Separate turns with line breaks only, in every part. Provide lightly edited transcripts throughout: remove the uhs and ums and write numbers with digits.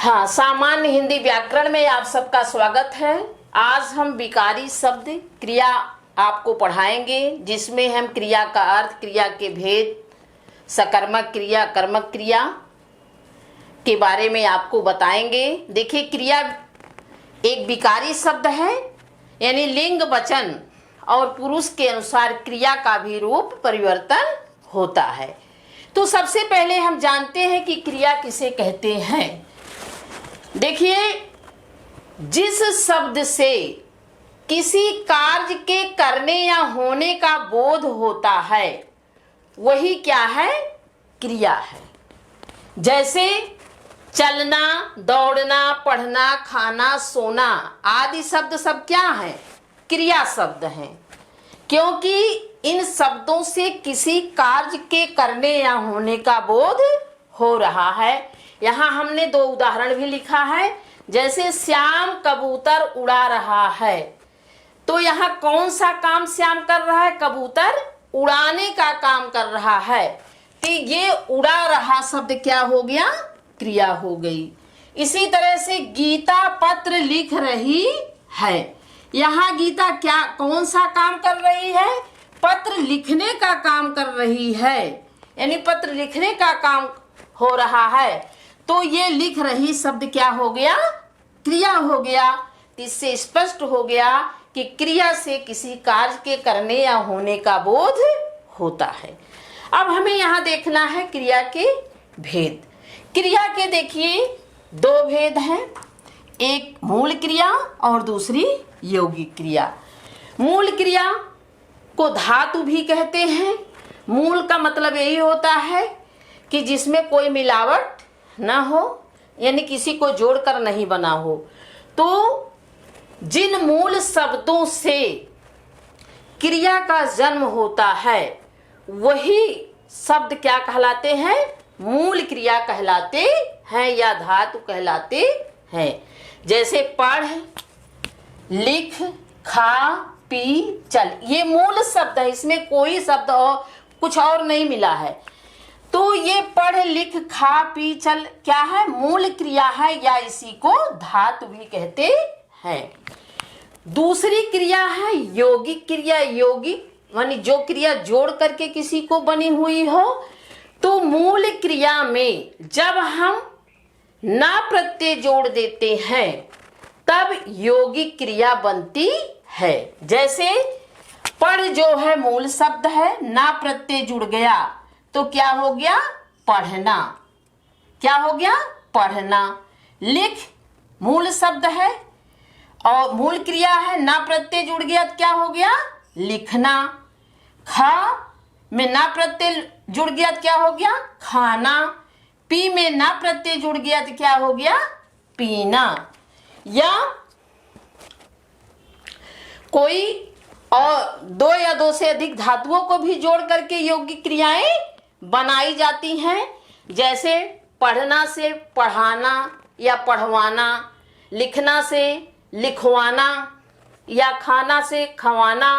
हाँ, सामान्य हिंदी व्याकरण में आप सबका स्वागत है। आज हम विकारी शब्द क्रिया आपको पढ़ाएंगे, जिसमें हम क्रिया का अर्थ, क्रिया के भेद, सकर्मक क्रिया, कर्मक क्रिया के बारे में आपको बताएंगे। देखिए, क्रिया एक विकारी शब्द है, यानी लिंग वचन और पुरुष के अनुसार क्रिया का भी रूप परिवर्तन होता है। तो सबसे पहले हम जानते हैं कि क्रिया किसे कहते हैं। देखिए, जिस शब्द से किसी कार्य के करने या होने का बोध होता है वही क्या है? क्रिया है। जैसे चलना, दौड़ना, पढ़ना, खाना, सोना आदि शब्द सब क्या हैं? क्रिया शब्द हैं, क्योंकि इन शब्दों से किसी कार्य के करने या होने का बोध हो रहा है। यहाँ हमने दो उदाहरण भी लिखा है, जैसे श्याम कबूतर उड़ा रहा है। तो यहाँ कौन सा काम श्याम कर रहा है? कबूतर उड़ाने का काम कर रहा है। तो ये उड़ा रहा शब्द क्या हो गया? क्रिया हो गई। इसी तरह से गीता पत्र लिख रही है। यहाँ गीता क्या कौन सा काम कर रही है? पत्र लिखने का काम कर रही है, यानी पत्र लिखने का काम हो रहा है। तो ये लिख रही शब्द क्या हो गया? क्रिया हो गया। इससे स्पष्ट हो गया कि क्रिया से किसी कार्य के करने या होने का बोध होता है। अब हमें यहाँ देखना है क्रिया के भेद। क्रिया के देखिए दो भेद हैं, एक मूल क्रिया और दूसरी यौगिक क्रिया। मूल क्रिया को धातु भी कहते हैं। मूल का मतलब यही होता है कि जिसमें कोई मिलावट ना हो, यानी किसी को जोड़कर नहीं बना हो। तो जिन मूल शब्दों से क्रिया का जन्म होता है वही शब्द क्या कहलाते हैं? मूल क्रिया कहलाते हैं या धातु कहलाते हैं। जैसे पढ़, लिख, खा, पी, चल, ये मूल शब्द है, इसमें कोई शब्द और कुछ और नहीं मिला है। तो ये पढ़, लिख, खा, पी, चल क्या है? मूल क्रिया है, या इसी को धातु भी कहते हैं। दूसरी क्रिया है यौगिक क्रिया। यौगिक यानी जो क्रिया जोड़ करके किसी को बनी हुई हो। तो मूल क्रिया में जब हम ना प्रत्यय जोड़ देते हैं तब यौगिक क्रिया बनती है। जैसे पढ़ जो है मूल शब्द है, ना प्रत्यय जुड़ गया तो क्या हो गया? पढ़ना। क्या हो गया? पढ़ना। लिख मूल शब्द है और मूल क्रिया है, ना प्रत्यय जुड़ गया तो क्या हो गया? लिखना। खा में ना प्रत्यय जुड़ गया तो क्या हो गया? खाना। पी में ना प्रत्यय जुड़ गया तो क्या हो गया? पीना। या कोई और दो या दो से अधिक धातुओं को भी जोड़ करके यौगिक क्रियाएं बनाई जाती हैं। जैसे पढ़ना से पढ़ाना या पढ़वाना, लिखना से लिखवाना या खाना से खवाना,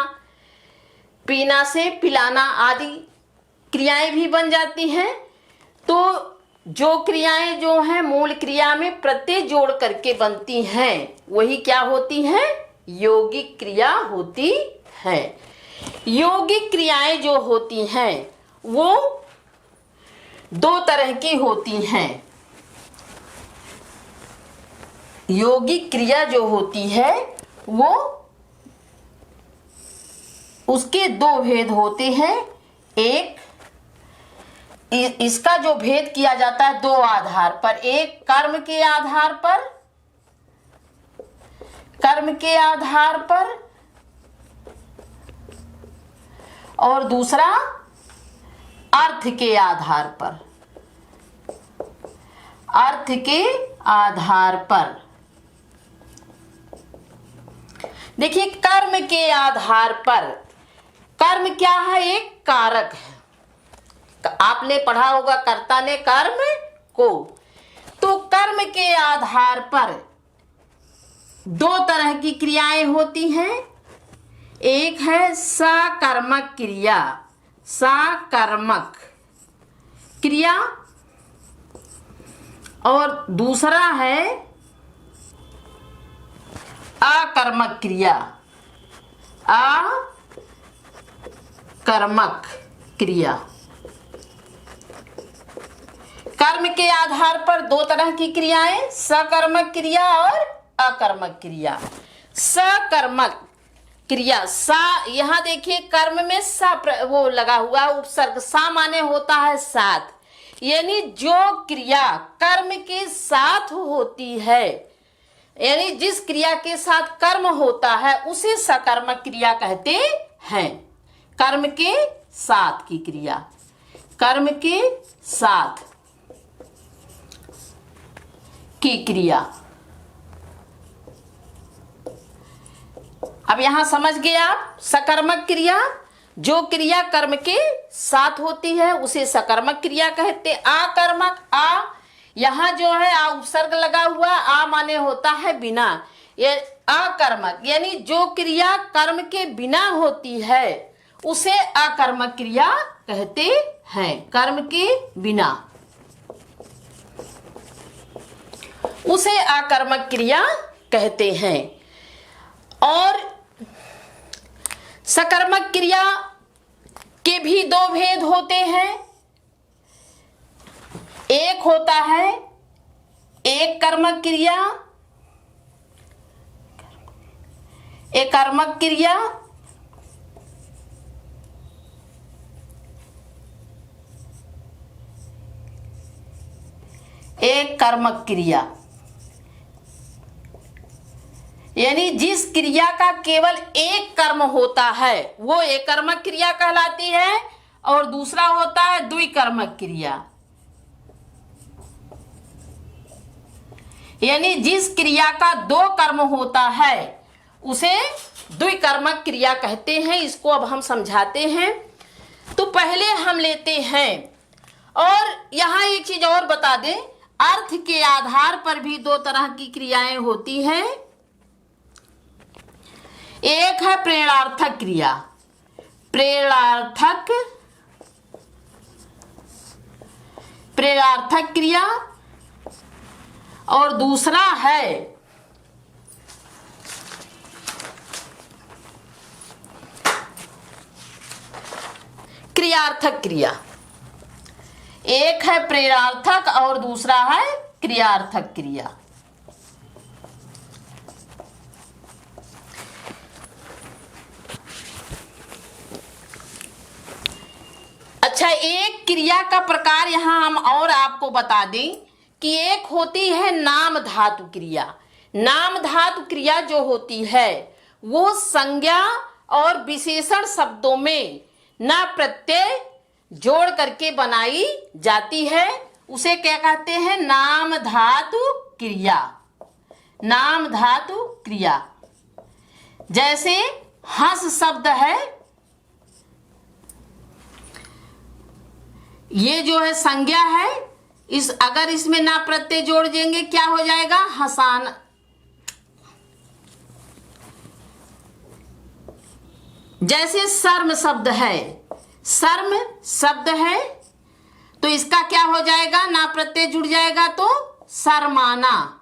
पीना से पिलाना आदि क्रियाएं भी बन जाती हैं। तो जो क्रियाएं जो हैं मूल क्रिया में प्रत्यय जोड़ करके बनती हैं वही क्या होती हैं? यौगिक क्रिया होती है। यौगिक क्रियाएं जो होती हैं वो दो तरह की होती हैं। यौगिक क्रिया जो होती है वो उसके दो भेद होते हैं। एक इसका जो भेद किया जाता है दो आधार पर, एक कर्म के आधार पर, कर्म के आधार पर, और दूसरा अर्थ के आधार पर, अर्थ के आधार पर। देखिए, कर्म के आधार पर, कर्म क्या है? एक कारक है। आपने पढ़ा होगा कर्ता ने कर्म को। तो कर्म के आधार पर दो तरह की क्रियाएं होती हैं। एक है सकर्मक क्रिया, सकर्मक क्रिया, और दूसरा है अकर्मक क्रिया। अकर्मक क्रिया। कर्म के आधार पर दो तरह की क्रियाएं, सकर्मक क्रिया और अकर्मक क्रिया। सकर्मक क्रिया, सा, यहां देखिए कर्म में सा वो लगा हुआ उपसर्ग, सा माने होता है साथ, यानी जो क्रिया कर्म के साथ होती है, यानी जिस क्रिया के साथ कर्म होता है उसे सकर्मक क्रिया कहते हैं। कर्म के साथ की क्रिया, कर्म के साथ की क्रिया। अब यहां समझ गए आप, सकर्मक क्रिया, जो क्रिया कर्म के साथ होती है उसे सकर्मक क्रिया कहते। अकर्मक, आ यहां जो है आ उपसर्ग लगा हुआ, आ माने होता है बिना, ये अकर्मक यानी जो क्रिया कर्म के बिना होती है उसे अकर्मक क्रिया कहते हैं। कर्म के बिना उसे अकर्मक क्रिया कहते हैं। और सकर्मक क्रिया के भी दो भेद होते हैं। एक होता है एक कर्मक क्रिया, एक कर्मक क्रिया, एक कर्मक क्रिया, यानी जिस क्रिया का केवल एक कर्म होता है वो एक कर्मक क्रिया कहलाती है, और दूसरा होता है द्विकर्मक क्रिया, यानी जिस क्रिया का दो कर्म होता है उसे द्विकर्मक क्रिया कहते हैं। इसको अब हम समझाते हैं। तो पहले हम लेते हैं, और यहां एक चीज और बता दें, अर्थ के आधार पर भी दो तरह की क्रियाएं होती हैं। एक है प्रेरणार्थक क्रिया, प्रेरणार्थक क्रिया, और दूसरा है क्रियार्थक क्रिया। एक है प्रेरणार्थक और दूसरा है क्रियार्थक क्रिया। अच्छा, एक क्रिया का प्रकार यहां हम और आपको बता दें कि एक होती है नाम धातु क्रिया। नाम धातु क्रिया जो होती है वो संज्ञा और विशेषण शब्दों में न प्रत्यय जोड़ करके बनाई जाती है, उसे क्या कहते हैं? नाम धातु क्रिया। नाम धातु क्रिया, जैसे हंस शब्द है, ये जो है संज्ञा है, इस अगर इसमें ना प्रत्यय जोड़ देंगे क्या हो जाएगा? हसान। जैसे शर्म शब्द है, शर्म शब्द है तो इसका क्या हो जाएगा? ना प्रत्यय जुड़ जाएगा तो शर्माना,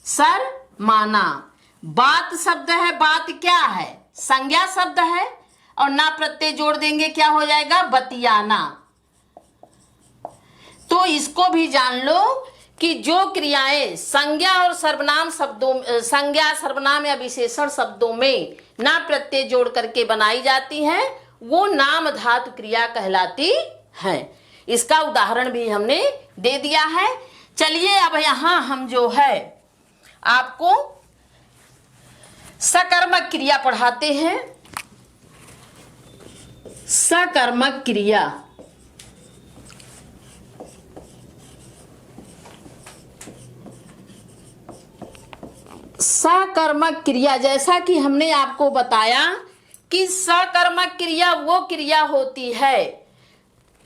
शर्माना। बात शब्द है, बात क्या है? संज्ञा शब्द है और ना प्रत्यय जोड़ देंगे क्या हो जाएगा? बतियाना। तो इसको भी जान लो कि जो क्रियाएं संज्ञा और सर्वनाम शब्दों, संज्ञा सर्वनाम या विशेषण शब्दों में ना प्रत्यय जोड़ करके बनाई जाती हैं वो नाम धातु क्रिया कहलाती हैं। इसका उदाहरण भी हमने दे दिया है। चलिए अब यहां हम जो है आपको सकर्मक क्रिया पढ़ाते हैं। सकर्मक क्रिया, सकर्मक क्रिया, जैसा कि हमने आपको बताया कि सकर्मक क्रिया वो क्रिया होती है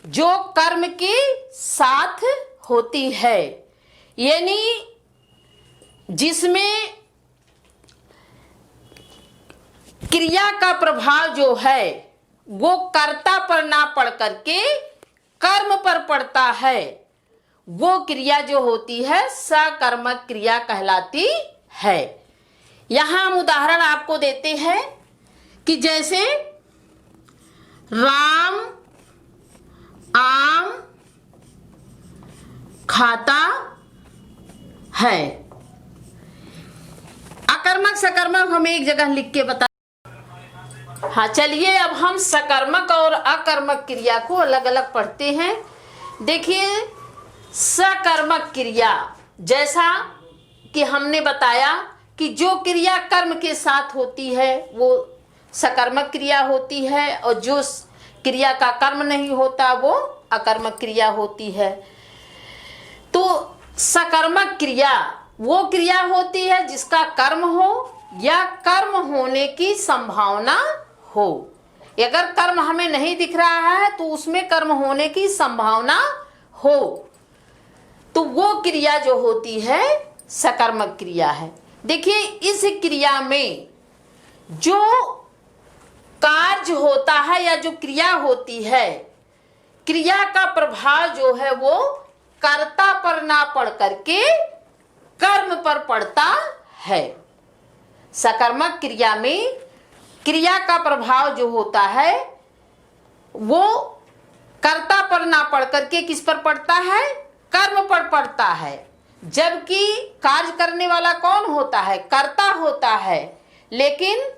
जो कर्म के साथ होती है, यानी जिसमें क्रिया का प्रभाव जो है वो कर्ता पर ना पड़ करके कर्म पर पड़ता है, वो क्रिया जो होती है सकर्मक क्रिया कहलाती है। यहां हम उदाहरण आपको देते हैं कि जैसे राम आम खाता है। अकर्मक सकर्मक हम एक जगह लिख के बता। हाँ, चलिए अब हम सकर्मक और अकर्मक क्रिया को अलग अलग पढ़ते हैं। देखिए, सकर्मक क्रिया, जैसा कि हमने बताया कि जो क्रिया कर्म के साथ होती है वो सकर्मक क्रिया होती है, और जो क्रिया का कर्म नहीं होता वो अकर्मक क्रिया होती है। तो सकर्मक क्रिया वो क्रिया होती है जिसका कर्म हो या कर्म होने की संभावना हो। अगर कर्म हमें नहीं दिख रहा है तो उसमें कर्म होने की संभावना हो, तो वो क्रिया जो होती है सकर्मक क्रिया है। देखिए, इस क्रिया में जो कार्य होता है या जो क्रिया होती है, क्रिया का प्रभाव जो है वो कर्ता पर ना पड़ करके कर्म पर पड़ता है। सकर्मक क्रिया में क्रिया का प्रभाव जो होता है वो कर्ता पर ना पड़ करके किस पर पड़ता है? कर्म पर पड़ता है। जबकि कार्य करने वाला कौन होता है? कर्ता होता है, लेकिन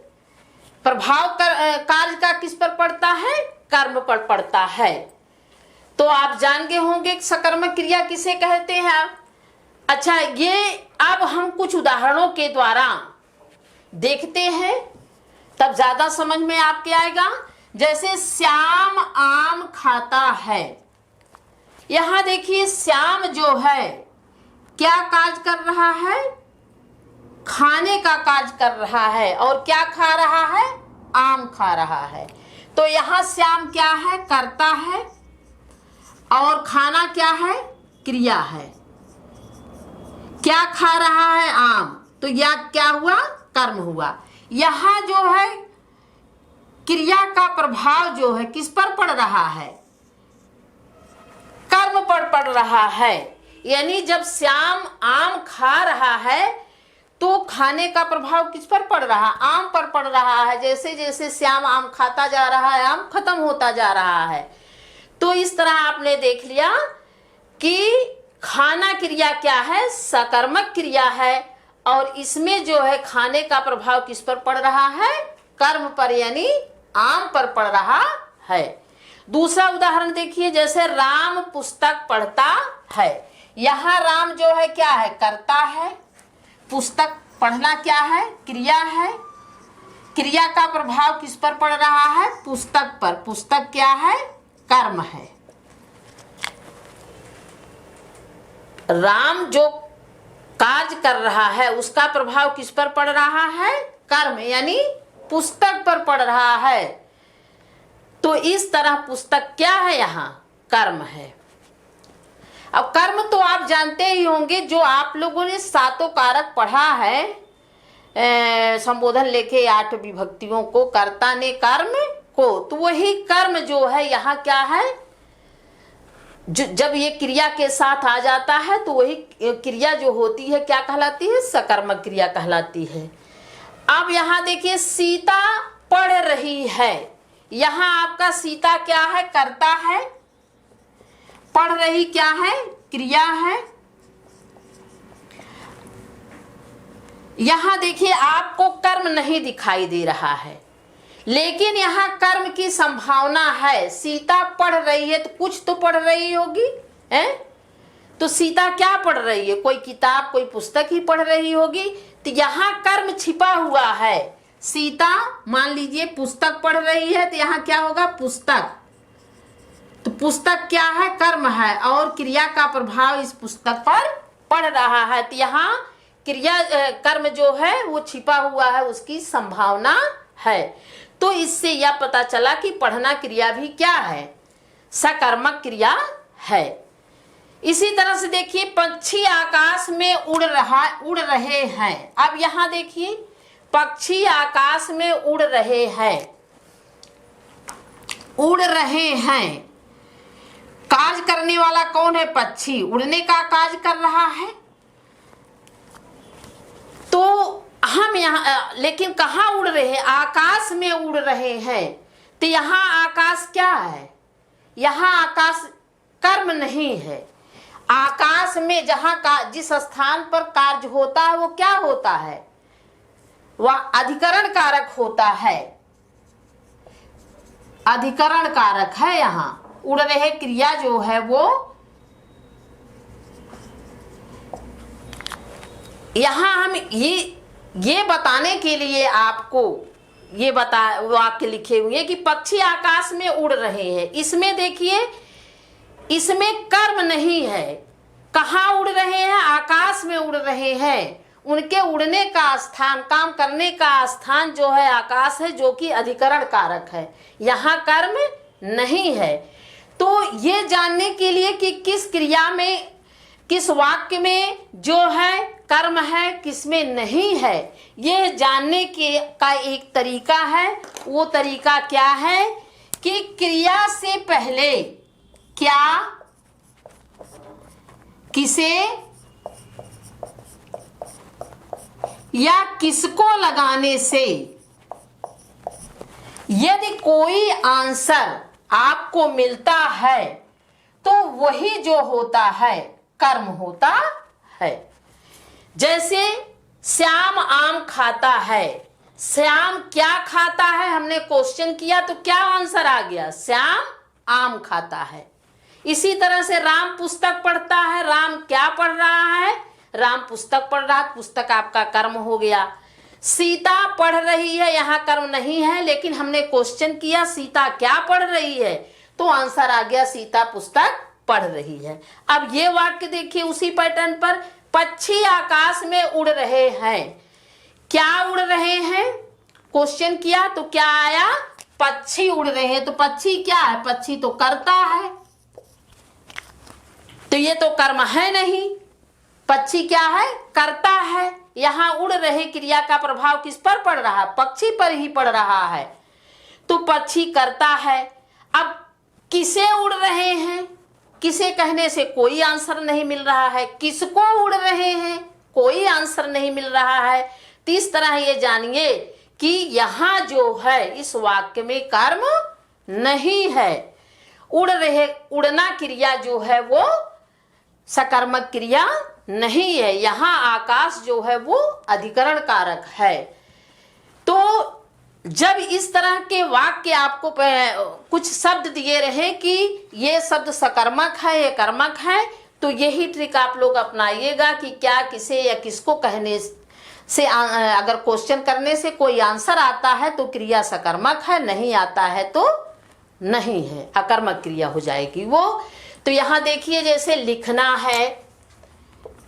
प्रभाव कार्य का किस पर पड़ता है? कर्म पर पड़ता है। तो आप जान गए होंगे सकर्मक क्रिया किसे कहते हैं। अच्छा, ये अब हम कुछ उदाहरणों के द्वारा देखते हैं, तब ज्यादा समझ में आपके आएगा। जैसे श्याम आम खाता है। यहां देखिए, श्याम जो है क्या कार्य कर रहा है? खाने का कार्य कर रहा है। और क्या खा रहा है? आम खा रहा है। तो यहां श्याम क्या है? कर्ता है, और खाना क्या है? क्रिया है। क्या खा रहा है? आम। तो यह क्या हुआ? कर्म हुआ। यहां जो है क्रिया का प्रभाव जो है किस पर पड़ रहा है? कर्म पर पड़ रहा है। यानी जब श्याम आम खा रहा है तो खाने का प्रभाव किस पर पड़ रहा है? आम पर पड़ रहा है। जैसे जैसे श्याम आम खाता जा रहा है, आम खत्म होता जा रहा है। तो इस तरह आपने देख लिया कि खाना क्रिया क्या है? सकर्मक क्रिया है, और इसमें जो है खाने का प्रभाव किस पर पड़ रहा है? कर्म पर, यानी आम पर पड़ रहा है। दूसरा उदाहरण देखिए, जैसे राम पुस्तक पढ़ता है। यहां राम जो है क्या है? कर्ता है। पुस्तक पढ़ना क्या है? क्रिया है। क्रिया का प्रभाव किस पर पड़ रहा है? पुस्तक पर। पुस्तक क्या है? कर्म है। राम जो कार्य कर रहा है उसका प्रभाव किस पर पड़ रहा है? कर्म, यानी पुस्तक पर पड़ रहा है। तो इस तरह पुस्तक क्या है? यहाँ कर्म है। अब कर्म तो आप जानते ही होंगे, जो आप लोगों ने सातों कारक पढ़ा है, संबोधन लेके 8 विभक्तियों को, कर्ता ने कर्म को, तो वही कर्म जो है यहाँ क्या है? जब ये क्रिया के साथ आ जाता है तो वही क्रिया जो होती है क्या कहलाती है? सकर्मक क्रिया कहलाती है। अब यहाँ देखिए, सीता पढ़ रही है। यहाँ आपका सीता क्या है? कर्ता है। पढ़ रही क्या है? क्रिया है। यहां देखिए, आपको कर्म नहीं दिखाई दे रहा है, लेकिन यहां कर्म की संभावना है। सीता पढ़ रही है तो कुछ तो पढ़ रही होगी, है? तो सीता क्या पढ़ रही है? कोई किताब, कोई पुस्तक ही पढ़ रही होगी। तो यहां कर्म छिपा हुआ है। सीता मान लीजिए पुस्तक पढ़ रही है, तो यहां क्या होगा? पुस्तक। तो पुस्तक क्या है? कर्म है, और क्रिया का प्रभाव इस पुस्तक पर पड़ रहा है। तो यहाँ क्रिया कर्म जो है वो छिपा हुआ है, उसकी संभावना है। तो इससे यह पता चला कि पढ़ना क्रिया भी क्या है? सकर्मक क्रिया है। इसी तरह से देखिए, पक्षी आकाश में उड़ रहे हैं। अब यहाँ देखिए, पक्षी आकाश में उड़ रहे हैं। कार्य करने वाला कौन है? पक्षी उड़ने का कार्य कर रहा है। तो हम यहाँ लेकिन कहाँ उड़ रहे हैं? आकाश में उड़ रहे हैं। तो यहाँ आकाश क्या है? यहाँ आकाश कर्म नहीं है। आकाश में जहाँ का जिस स्थान पर कार्य होता है वो क्या होता है? वह अधिकरण कारक होता है, अधिकरण कारक है। यहाँ उड़ रहे क्रिया जो है वो, यहाँ हम ये बताने के लिए आपको ये वाक्य लिखे हुए कि पक्षी आकाश में उड़ रहे हैं। इसमें देखिए, इसमें कर्म नहीं है। कहाँ उड़ रहे हैं? आकाश में उड़ रहे हैं। उनके उड़ने का स्थान, काम करने का स्थान जो है आकाश है, जो कि अधिकरण कारक है। यहाँ कर्म नहीं है। तो ये जानने के लिए कि किस क्रिया में, किस वाक्य में जो है कर्म है, किसमें नहीं है, ये जानने के का एक तरीका है। वो तरीका क्या है कि क्रिया से पहले क्या, किसे या किसको लगाने से यदि कोई आंसर आपको मिलता है तो वही जो होता है कर्म होता है। जैसे श्याम आम खाता है। श्याम क्या खाता है? हमने क्वेश्चन किया तो क्या आंसर आ गया? श्याम आम खाता है। इसी तरह से राम पुस्तक पढ़ता है। राम क्या पढ़ रहा है? राम पुस्तक पढ़ रहा है। पुस्तक आपका कर्म हो गया। सीता पढ़ रही है, यहाँ कर्म नहीं है, लेकिन हमने क्वेश्चन किया सीता क्या पढ़ रही है, तो आंसर आ गया सीता पुस्तक पढ़ रही है। अब ये वाक्य देखिए उसी पैटर्न पर, पक्षी आकाश में उड़ रहे हैं। क्या उड़ रहे हैं? क्वेश्चन किया तो क्या आया? पक्षी उड़ रहे हैं। तो पक्षी क्या है? पक्षी तो करता है, तो ये तो कर्म है नहीं। पक्षी क्या है? करता है। यहाँ उड़ रहे क्रिया का प्रभाव किस पर पड़ रहा है? पक्षी पर ही पड़ रहा है। तो पक्षी करता है। अब किसे उड़ रहे हैं? किसे कहने से कोई आंसर नहीं मिल रहा है। किसको उड़ रहे हैं? कोई आंसर नहीं मिल रहा है। तो इस तरह ये जानिए कि यहाँ जो है इस वाक्य में कर्म नहीं है। उड़ रहे, उड़ना क्रिया जो है वो सकर्मक क्रिया नहीं है। यहाँ आकाश जो है वो अधिकरण कारक है। तो जब इस तरह के वाक्य आपको कुछ शब्द दिए रहे कि ये शब्द सकर्मक है, ये कर्मक है, तो यही ट्रिक आप लोग अपनाइएगा कि क्या, किसे या किसको कहने से अगर क्वेश्चन करने से कोई आंसर आता है तो क्रिया सकर्मक है, नहीं आता है तो नहीं है, अकर्मक क्रिया हो जाएगी वो। तो यहाँ देखिए जैसे लिखना है,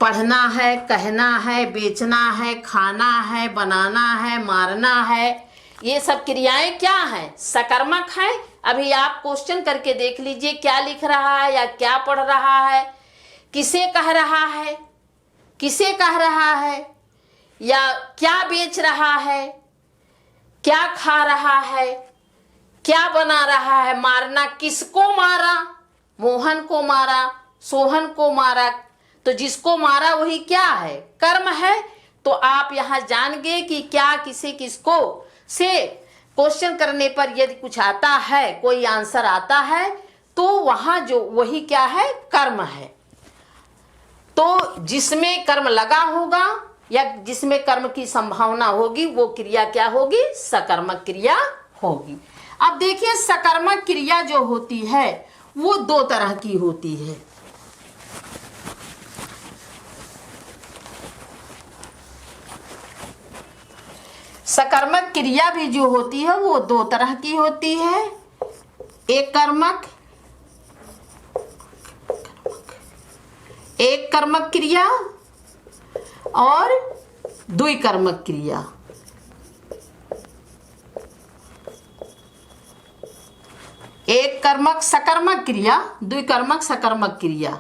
पढ़ना है, कहना है, बेचना है, खाना है, बनाना है, मारना है, ये सब क्रियाएं क्या हैं? सकर्मक हैं। अभी आप क्वेश्चन करके देख लीजिए क्या लिख रहा है या क्या पढ़ रहा है, किसे कह रहा है, किसे कह रहा है, या क्या बेच रहा है, क्या खा रहा है, क्या बना रहा है। मारना, किसको मारा? मोहन को मारा, सोहन को मारा। तो जिसको मारा वही क्या है? कर्म है। तो आप यहाँ जान गए कि क्या, किसे, किसको से क्वेश्चन करने पर यदि कुछ आता है, कोई आंसर आता है, तो वहां जो वही क्या है? कर्म है। तो जिसमें कर्म लगा होगा या जिसमें कर्म की संभावना होगी वो क्रिया क्या होगी? सकर्मक क्रिया होगी। अब देखिए सकर्मक क्रिया जो होती है वो दो तरह की होती है। सकर्मक क्रिया भी जो होती है वो दो तरह की होती है। एक कर्मक, एक कर्मक क्रिया और द्विकर्मक क्रिया। एक कर्मक सकर्मक क्रिया, द्विकर्मक सकर्मक क्रिया।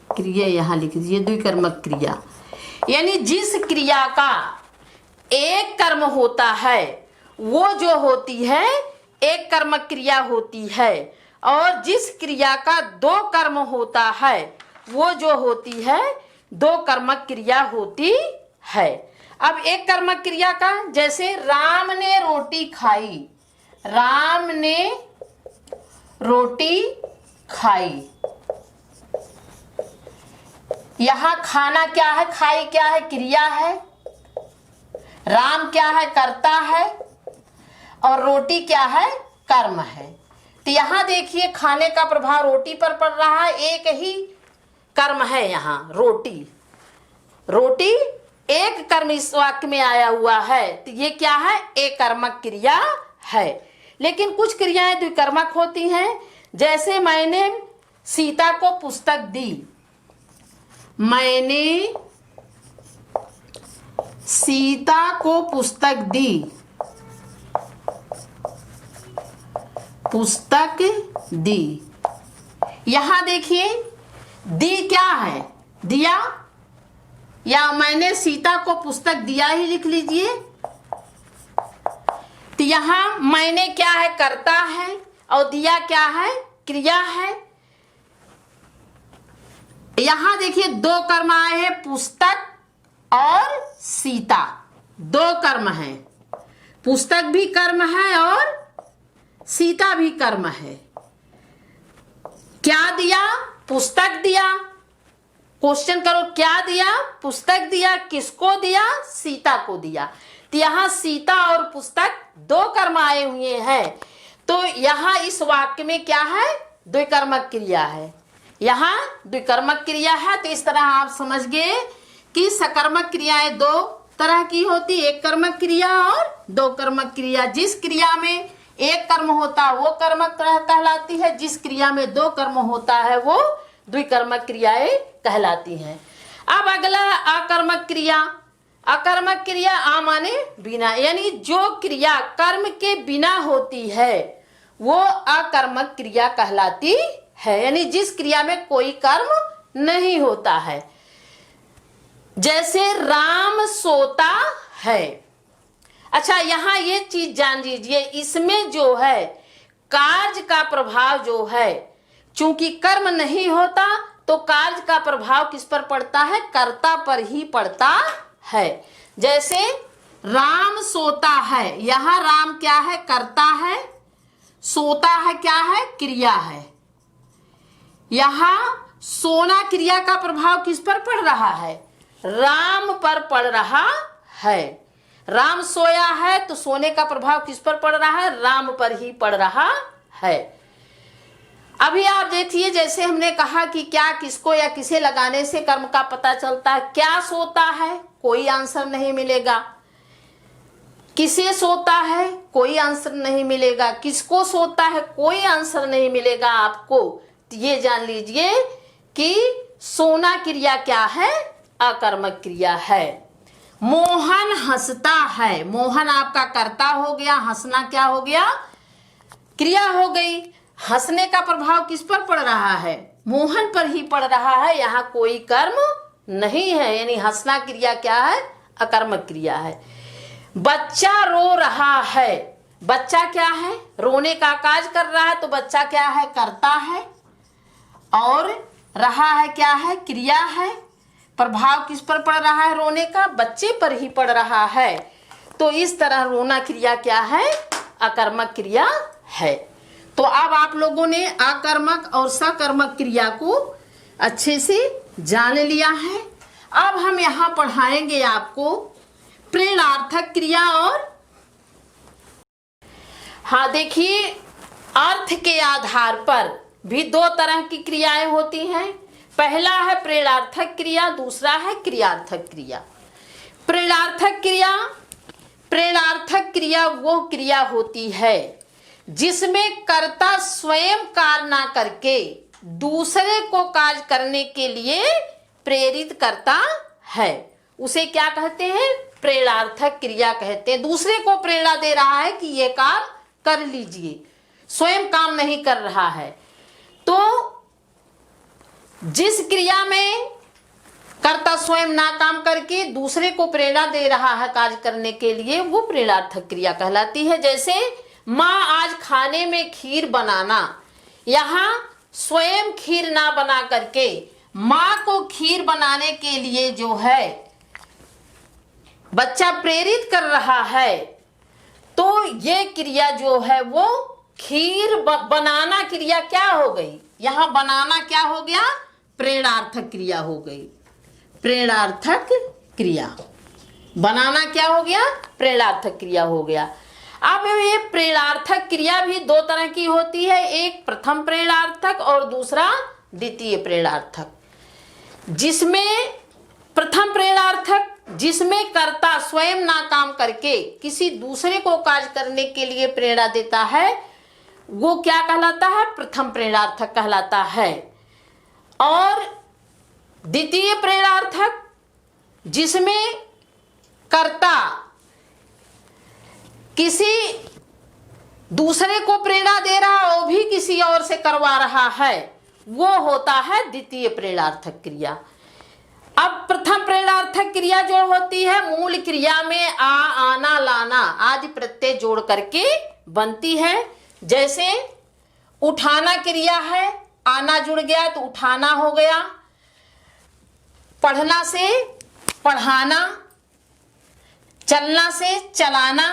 क्रिया यहां लिख दीजिए, द्विकर्मक क्रिया। यानी जिस क्रिया का एक कर्म होता है वो जो होती है एक कर्मक क्रिया होती है, और जिस क्रिया का दो कर्म होता है वो जो होती है दो कर्मक क्रिया होती है। अब एक कर्मक क्रिया का, जैसे राम ने रोटी खाई, राम ने रोटी खाई। यहां खाना क्या है, खाई क्या है, क्रिया है। राम क्या है, कर्ता है, और रोटी क्या है, कर्म है। तो यहां देखिए खाने का प्रभाव रोटी पर पड़ रहा है, एक ही कर्म है यहाँ, रोटी। रोटी एक कर्म इस वाक्य में आया हुआ है, तो ये क्या है, एक कर्मक क्रिया है। लेकिन कुछ क्रियाएं द्विकर्मक होती हैं, जैसे मैंने सीता को पुस्तक दी, मैंने सीता को पुस्तक दी, पुस्तक दी। यहां देखिए दी क्या है, दिया, या मैंने सीता को पुस्तक दिया ही लिख लीजिए। तो यहां मैंने क्या है, कर्ता है, और दिया क्या है, क्रिया है। यहां देखिए दो कर्म आए हैं, पुस्तक और सीता, दो कर्म है। पुस्तक भी कर्म है और सीता भी कर्म है। क्या दिया, पुस्तक दिया। क्वेश्चन करो, क्या दिया, पुस्तक दिया। किसको दिया, सीता को दिया। तो यहां सीता और पुस्तक दो कर्म आए हुए हैं, तो यहां इस वाक्य में क्या है, द्विकर्मक क्रिया है। यहां द्विकर्मक क्रिया है। तो इस तरह आप समझ गए कि सकर्मक क्रियाएं दो तरह की होती, एक कर्मक क्रिया और दो कर्मक क्रिया। जिस क्रिया में एक कर्म होता वो कर्मक कहलाती है, जिस क्रिया में दो कर्म होता है वो द्विकर्मक क्रियाएं कहलाती हैं। अब अगला अकर्मक क्रिया। अकर्मक क्रिया आ माने बिना, यानी जो क्रिया कर्म के बिना होती है वो अकर्मक क्रिया कहलाती है, यानी जिस क्रिया में कोई कर्म नहीं होता है। जैसे राम सोता है। अच्छा, यहां ये चीज जान लीजिए, इसमें जो है कार्य का प्रभाव जो है, चूंकि कर्म नहीं होता तो कार्य का प्रभाव किस पर पड़ता है, कर्ता पर ही पड़ता है। जैसे राम सोता है, यहां राम क्या है, कर्ता है, सोता है क्या है, क्रिया है। यहां सोना क्रिया का प्रभाव किस पर पड़ रहा है, राम पर पड़ रहा है। राम सोया है तो सोने का प्रभाव किस पर पड़ रहा है, राम पर ही पड़ रहा है। अभी आप देखिए, जैसे हमने कहा कि क्या किसको या किसे लगाने से कर्म का पता चलता है। क्या सोता है, कोई आंसर नहीं मिलेगा। किसे सोता है, कोई आंसर नहीं मिलेगा। किसको सोता है, कोई आंसर नहीं मिलेगा आपको। तो ये जान लीजिए कि सोना क्रिया क्या है, अकर्मक क्रिया है। मोहन हंसता है, मोहन आपका कर्ता हो गया, हंसना क्या हो गया, क्रिया हो गई। हंसने का प्रभाव किस पर पड़ रहा है, मोहन पर ही पड़ रहा है, यहाँ कोई कर्म नहीं है, यानी हंसना क्रिया क्या है, अकर्मक क्रिया है। बच्चा रो रहा है, बच्चा क्या है, रोने का कार्य कर रहा है, तो बच्चा क्या है, कर्ता है, और रहा है क्या है, क्रिया है। प्रभाव किस पर पड़ रहा है, रोने का बच्चे पर ही पड़ रहा है। तो इस तरह रोना क्रिया क्या है, अकर्मक क्रिया है। तो अब आप लोगों ने अकर्मक और सकर्मक क्रिया को अच्छे से जान लिया है। अब हम यहाँ पढ़ाएंगे आपको प्रेरणार्थक क्रिया। और हाँ देखिए, अर्थ के आधार पर भी दो तरह की क्रियाएं होती हैं। पहला है प्रेरणार्थक क्रिया, दूसरा है क्रियार्थक क्रिया। प्रेरणार्थक क्रिया, प्रेरणार्थक क्रिया वो क्रिया होती है जिसमें कर्ता स्वयं कार्य ना करके दूसरे को कार्य करने के लिए प्रेरित करता है, उसे क्या कहते हैं, प्रेरणार्थक क्रिया कहते हैं। दूसरे को प्रेरणा दे रहा है कि ये काम कर लीजिए, स्वयं काम नहीं कर रहा है। तो जिस क्रिया में कर्ता स्वयं ना काम करके दूसरे को प्रेरणा दे रहा है कार्य करने के लिए, वो प्रेरणार्थक क्रिया कहलाती है। जैसे माँ आज खाने में खीर बनाना, यहाँ स्वयं खीर ना बना करके माँ को खीर बनाने के लिए जो है बच्चा प्रेरित कर रहा है, तो ये क्रिया जो है वो खीर बनाना क्रिया क्या हो गई, यहाँ बनाना क्या हो गया, प्रेरणार्थक क्रिया हो गई। प्रेरणार्थक क्रिया, बनाना क्या हो गया, प्रेरणार्थक क्रिया हो गया। अब ये प्रेरणार्थक क्रिया भी दो तरह की होती है, एक प्रथम प्रेरणार्थक और दूसरा द्वितीय प्रेरणार्थक। जिसमें प्रथम प्रेरणार्थक जिसमें कर्ता स्वयं ना काम करके किसी दूसरे को कार्य करने के लिए प्रेरणा देता है, वो क्या कहलाता है, प्रथम प्रेरणार्थक कहलाता है। और द्वितीय प्रेरणार्थक जिसमें कर्ता किसी दूसरे को प्रेरणा दे रहा है, वो भी किसी और से करवा रहा है, वो होता है द्वितीय प्रेरणार्थक क्रिया। अब प्रथम प्रेरणार्थक क्रिया जो होती है, मूल क्रिया में आ, आना, लाना आदि प्रत्यय जोड़ करके बनती है। जैसे उठाना क्रिया है, आना जुड़ गया तो उठाना हो गया, पढ़ना से पढ़ाना, चलना से चलाना,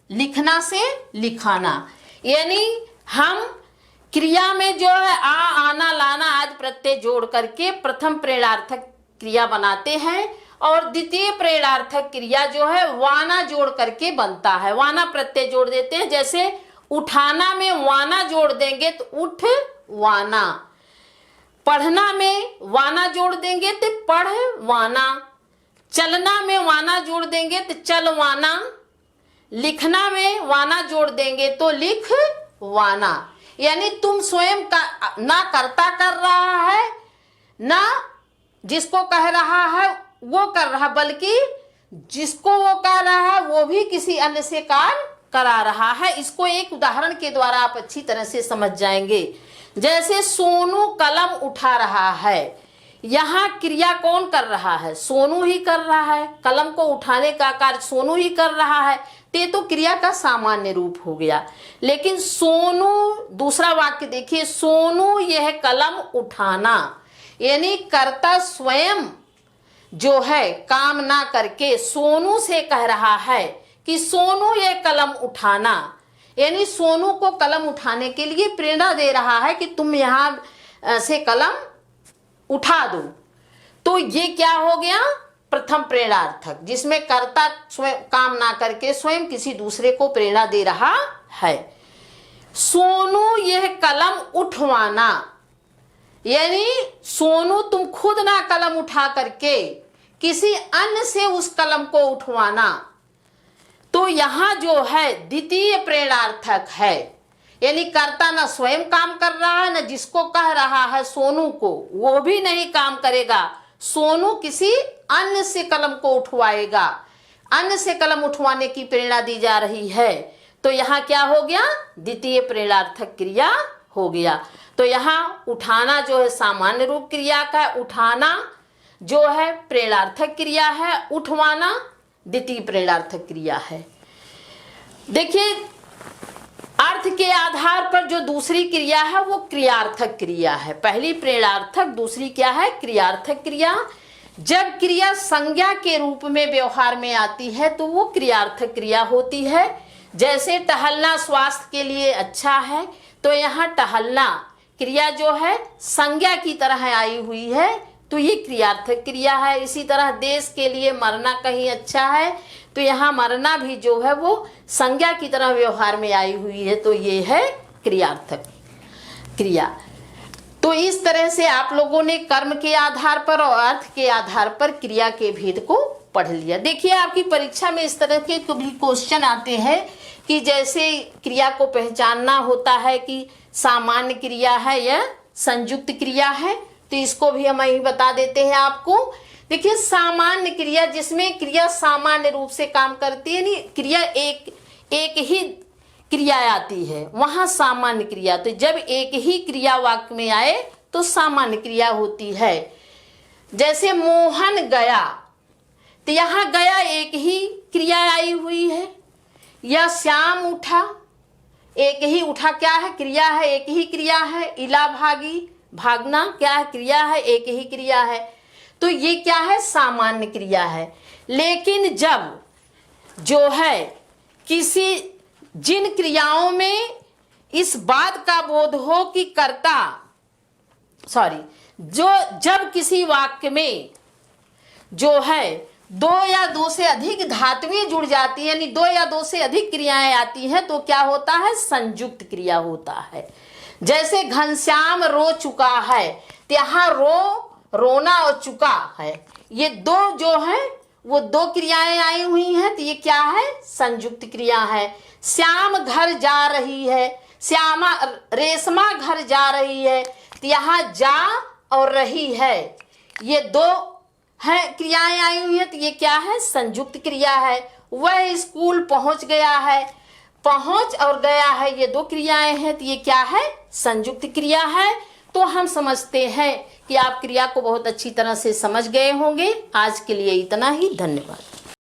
लिखना से लिखाना। यानी हम क्रिया में जो है आ, आना, लाना आदि प्रत्यय जोड़ करके प्रथम प्रेरणार्थक क्रिया बनाते हैं, और द्वितीय प्रेरणार्थक क्रिया जो है वाना जोड़ करके बनता है, वाना प्रत्यय जोड़ देते हैं। जैसे उठाना में वाना जोड़ देंगे तो उठ वाना, पढ़ना में वाना जोड़ देंगे तो पढ़ वाना, चलना में वाना जोड़ देंगे तो चल वाना, लिखना में वाना जोड़ देंगे तो लिख वाना। यानी तुम स्वयं का ना कर्ता कर रहा है, ना जिसको कह रहा है वो कर रहा, बल्कि जिसको वो कह रहा है वो भी किसी अन्य से कार्य करा रहा है। इसको एक उदाहरण के द्वारा आप अच्छी तरह से समझ जाएंगे। जैसे सोनू कलम उठा रहा है, यहाँ क्रिया कौन कर रहा है, सोनू ही कर रहा है, कलम को उठाने का कार्य सोनू ही कर रहा है, तो क्रिया का सामान्य रूप हो गया। लेकिन सोनू, दूसरा वाक्य देखिए, सोनू यह कलम उठाना, यानी कर्ता स्वयं जो है काम ना करके सोनू से कह रहा है कि सोनू ये कलम उठाना, यानी सोनू को कलम उठाने के लिए प्रेरणा दे रहा है कि तुम यहाँ से कलम उठा दो। तो ये क्या हो गया, प्रथम प्रेरणार्थक, जिसमें कर्ता स्वयं काम ना करके स्वयं किसी दूसरे को प्रेरणा दे रहा है। सोनू यह कलम उठवाना, यानी सोनू तुम खुद ना कलम उठा करके किसी अन्य से उस कलम को उठवाना। तो यहाँ जो है द्वितीय प्रेरणार्थक है, यानी कर्ता ना स्वयं काम कर रहा है, ना जिसको कह रहा है सोनू को, वो भी नहीं काम करेगा, सोनू किसी अन्य से कलम को उठवाएगा, अन्य से कलम उठवाने की प्रेरणा दी जा रही है। तो यहाँ क्या हो गया, द्वितीय प्रेरणार्थक क्रिया हो गया। तो यहाँ उठाना जो है सामान्य रूप क्रिया का, उठाना जो है प्रेरणार्थक क्रिया है, उठवाना द्वितीय प्रेरणार्थक क्रिया है। देखिए, अर्थ के आधार पर जो दूसरी क्रिया है वो क्रियार्थक क्रिया है। पहली प्रेरणार्थक, दूसरी क्या है, क्रियार्थक क्रिया। जब क्रिया संज्ञा के रूप में व्यवहार में आती है तो वो क्रियार्थक क्रिया होती है। जैसे टहलना स्वास्थ्य के लिए अच्छा है, तो यहाँ टहलना क्रिया जो है संज्ञा की तरह आई हुई है, तो ये क्रियार्थक क्रिया है। इसी तरह देश के लिए मरना कहीं अच्छा है, तो यहाँ मरना भी जो है वो संज्ञा की तरह व्यवहार में आई हुई है, तो ये है क्रियार्थक क्रिया। तो इस तरह से आप लोगों ने कर्म के आधार पर और अर्थ के आधार पर क्रिया के भेद को पढ़ लिया। देखिए, आपकी परीक्षा में इस तरह के भी क्वेश्चन आते हैं कि जैसे क्रिया को पहचानना होता है कि सामान्य क्रिया है या संयुक्त क्रिया है, तो इसको भी हम यही बता देते हैं आपको। देखिए, सामान्य क्रिया जिसमें क्रिया सामान्य रूप से काम करती है, नहीं क्रिया एक ही क्रिया आती है, वहां सामान्य क्रिया। तो जब एक ही क्रिया वाक्य में आए तो सामान्य क्रिया होती है। जैसे मोहन गया, तो यहाँ गया एक ही क्रिया आई हुई है। या श्याम उठा, एक ही उठा क्या है, क्रिया है, एक ही क्रिया है। इला भागी, भागना क्या है, क्रिया है, एक ही क्रिया है। तो ये क्या है, सामान्य क्रिया है। लेकिन जब जो है किसी जिन क्रियाओं में इस बात का बोध हो कि कर्ता जब किसी वाक्य में जो है दो या दो से अधिक धातुएं जुड़ जाती है, यानी दो या दो से अधिक क्रियाएं आती हैं, तो क्या होता है, संयुक्त क्रिया होता है। जैसे घनश्याम रो चुका है, तो यहाँ रोना और चुका है, ये दो जो है वो दो क्रियाएं आई हुई हैं, तो ये क्या है, संयुक्त क्रिया है। श्याम घर जा रही है, रेशमा घर जा रही है, तो यहाँ जा और रही है, ये दो है क्रियाएं आई हुई है, तो ये क्या है, संयुक्त क्रिया है। वह स्कूल पहुंच गया है, पहुंच और गया है, ये दो क्रियाएं हैं, तो ये क्या है, संयुक्त क्रिया है। तो हम समझते हैं कि आप क्रिया को बहुत अच्छी तरह से समझ गए होंगे। आज के लिए इतना ही, धन्यवाद।